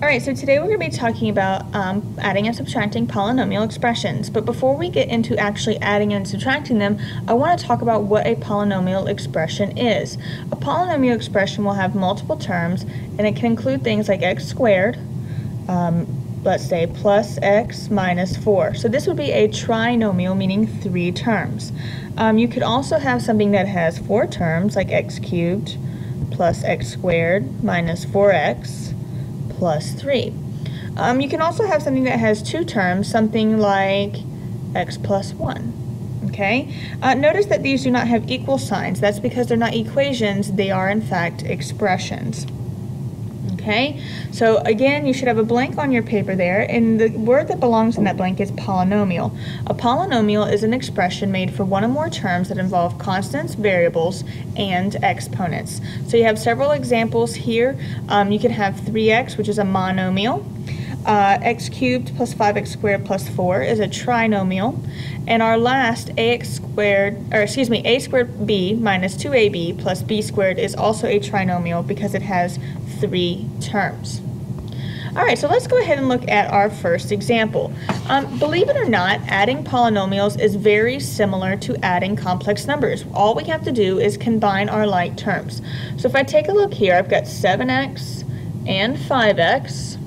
Alright, so today we're going to be talking about adding and subtracting polynomial expressions. But before we get into actually adding and subtracting them, I want to talk about what a polynomial expression is. A polynomial expression will have multiple terms, and it can include things like x squared, let's say plus x minus 4. So this would be a trinomial, meaning 3 terms. You could also have something that has 4 terms, like x cubed plus x squared minus 4x plus 3. You can also have something that has 2 terms, something like x plus 1. Okay? Notice that these do not have equal signs. That's because they're not equations, they are in fact expressions. Okay? So again, you should have a blank on your paper there, and the word that belongs in that blank is polynomial. A polynomial is an expression made for one or more terms that involve constants, variables, and exponents. So you have several examples here. You can have 3x, which is a monomial. X cubed plus 5x squared plus 4 is a trinomial. And our last, a squared b minus 2ab plus b squared is also a trinomial because it has 3 terms. Alright, so let's go ahead and look at our first example. Believe it or not, adding polynomials is very similar to adding complex numbers. All we have to do is combine our like terms. So if I take a look here, I've got 7x and 5x.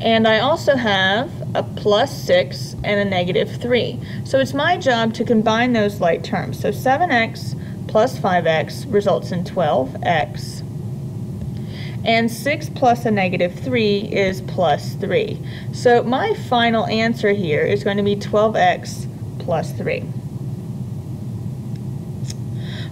And I also have a plus 6 and a negative 3. So it's my job to combine those like terms. So 7x plus 5x results in 12x. And 6 plus a negative 3 is plus 3. So my final answer here is going to be 12x plus 3.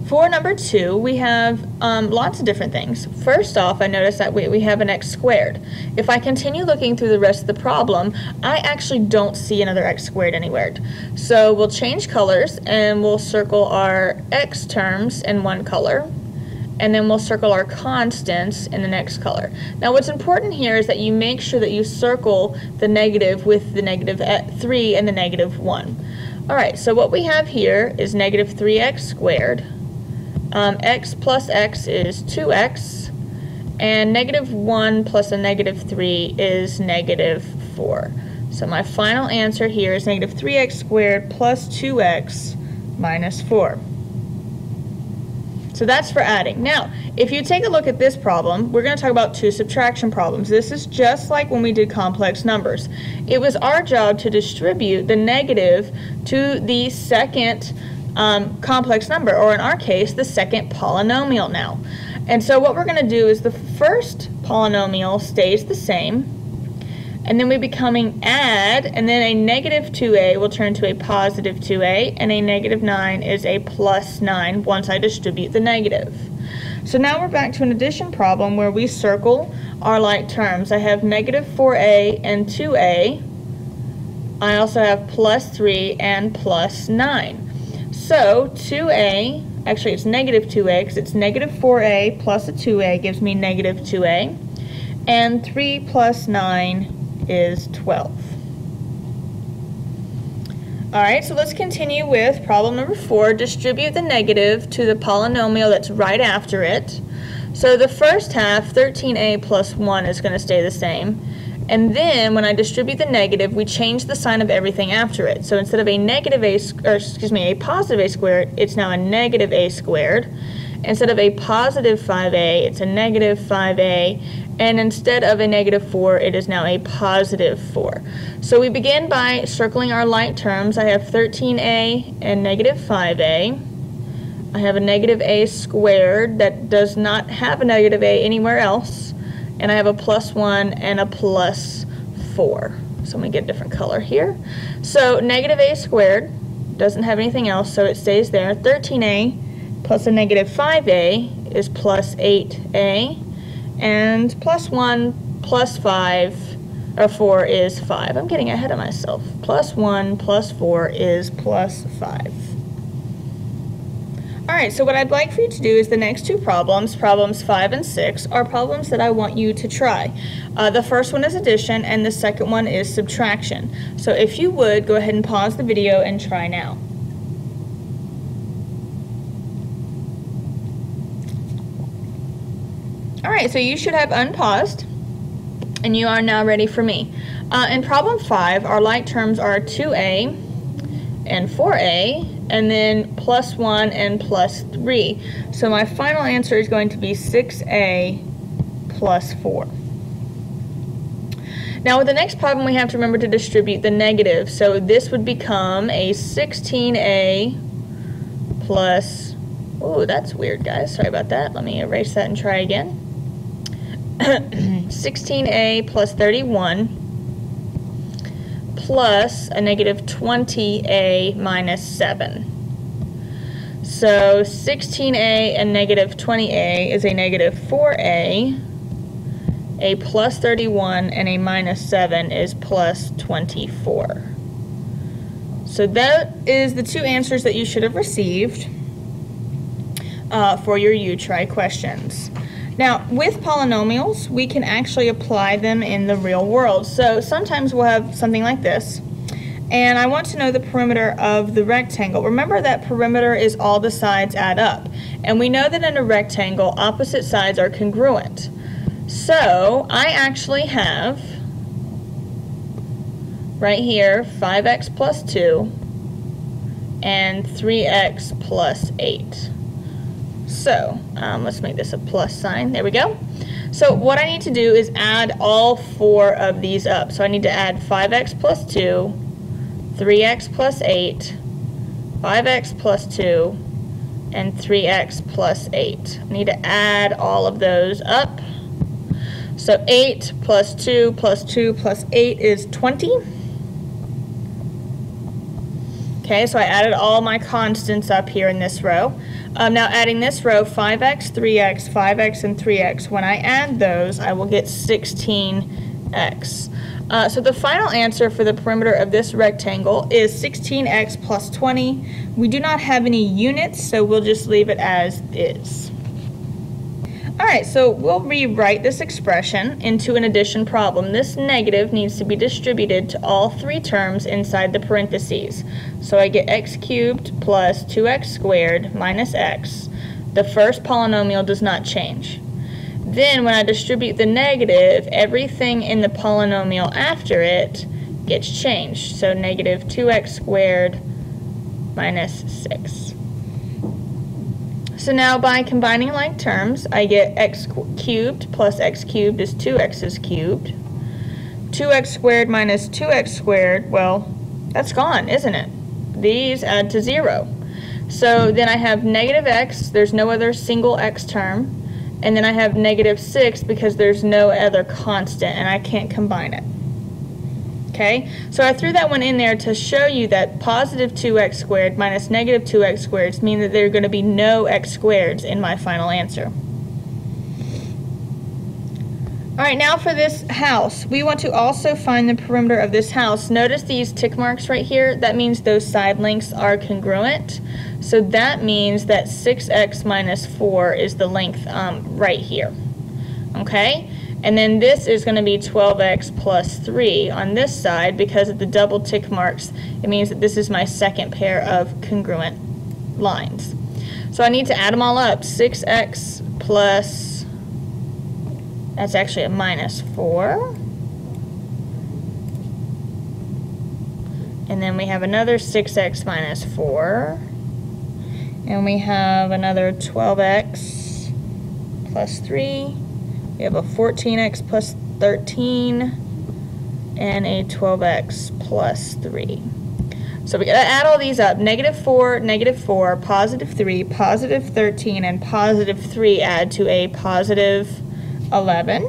For number 2, we have lots of different things. First off, I notice that we have an x squared. If I continue looking through the rest of the problem, I actually don't see another x squared anywhere. So we'll change colors and we'll circle our x terms in one color, and then we'll circle our constants in the next color. Now what's important here is that you make sure that you circle the negative with the negative 3 and the negative 1. Alright, so what we have here is negative 3x squared. X plus x is 2x, and negative 1 plus a negative 3 is negative 4. So my final answer here is negative 3x squared plus 2x minus 4. So that's for adding. Now, if you take a look at this problem, we're going to talk about 2 subtraction problems. This is just like when we did complex numbers. It was our job to distribute the negative to the second complex number, or in our case, the second polynomial now. And so what we're going to do is the first polynomial stays the same, and then we becoming add, and then a negative 2a will turn to a positive 2a, and a negative 9 is a plus 9 once I distribute the negative. So now we're back to an addition problem where we circle our like terms. I have negative 4a and 2a. I also have plus 3 and plus 9. So 2a, actually it's negative 2a because it's negative 4a plus a 2a gives me negative 2a, and 3 plus 9 is 12. Alright, so let's continue with problem number 4. Distribute the negative to the polynomial that's right after it. So the first half, 13a plus 1, is going to stay the same. And then when I distribute the negative, we change the sign of everything after it. So instead of a positive a squared, it's now a negative a squared. Instead of a positive 5a, it's a negative 5a. And instead of a negative 4, it is now a positive 4. So we begin by circling our like terms. I have 13a and negative 5a. I have a negative a squared that does not have a negative a anywhere else. And I have a plus 1 and a plus 4. So I'm going to get a different color here. So negative a squared doesn't have anything else, so it stays there. 13a plus a negative 5a is plus 8a. And plus 1 plus 4 is 5. I'm getting ahead of myself. Plus 1 plus 4 is plus 5. Alright, so what I'd like for you to do is the next 2 problems, problems 5 and 6, are problems that I want you to try. The first one is addition and the second one is subtraction. So if you would, go ahead and pause the video and try now. Alright, so you should have unpaused. And you are now ready for me. In problem 5, our like terms are 2a and 4a, and then plus 1 and plus 3. So my final answer is going to be 6a plus 4. Now with the next problem, we have to remember to distribute the negative. So this would become a 16a plus, oh, that's weird, guys. Sorry about that. Let me erase that and try again. 16a plus 31 plus a negative 20a minus 7. So 16a and negative 20a is a negative 4a, a plus 31 and a minus 7 is plus 24. So that is the two answers that you should have received for your U-Try questions. Now, with polynomials, we can actually apply them in the real world. So sometimes we'll have something like this, and I want to know the perimeter of the rectangle. Remember that perimeter is all the sides add up, and we know that in a rectangle, opposite sides are congruent. So I actually have right here 5x plus 2 and 3x plus 8. So let's make this a plus sign. There we go. So what I need to do is add all 4 of these up. So I need to add 5x plus 2, 3x plus 8, 5x plus 2, and 3x plus 8. I need to add all of those up. So 8 plus 2 plus 2 plus 8 is 20. Okay, so I added all my constants up here in this row. Now adding this row, 5x, 3x, 5x, and 3x, when I add those, I will get 16x. So the final answer for the perimeter of this rectangle is 16x plus 20. We do not have any units, so we'll just leave it as is. Alright, so we'll rewrite this expression into an addition problem. This negative needs to be distributed to all 3 terms inside the parentheses. So I get x cubed plus 2x squared minus x. The first polynomial does not change. Then when I distribute the negative, everything in the polynomial after it gets changed. So negative 2x squared minus 6. So now by combining like terms, I get x cubed plus x cubed is 2x's cubed. 2x squared minus 2x squared, well, that's gone, isn't it? These add to 0. So then I have negative x, there's no other single x term, and then I have negative 6 because there's no other constant and I can't combine it. Okay, so I threw that one in there to show you that positive 2x squared minus negative 2x squareds mean that there are going to be no x squareds in my final answer. Alright, now for this house, we want to also find the perimeter of this house. Notice these tick marks right here. That means those side lengths are congruent. So that means that 6x minus 4 is the length right here. Okay? And then this is going to be 12x plus 3 on this side because of the double tick marks. It means that this is my second pair of congruent lines. So I need to add them all up. 6x plus, that's actually a minus 4. And then we have another 6x minus 4. And we have another 12x plus 3. We have a 14x plus 13 and a 12x plus 3. So we got to add all these up. Negative 4, positive 3, positive 13, and positive 3 add to a positive 11.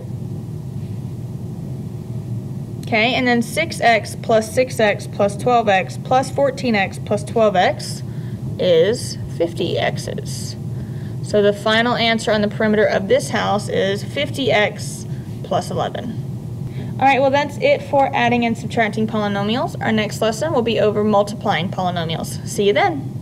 Okay, and then 6x plus 12x plus 14x plus 12x is 50x's. So the final answer on the perimeter of this house is 50x plus 11. Alright, well that's it for adding and subtracting polynomials. Our next lesson will be over multiplying polynomials. See you then.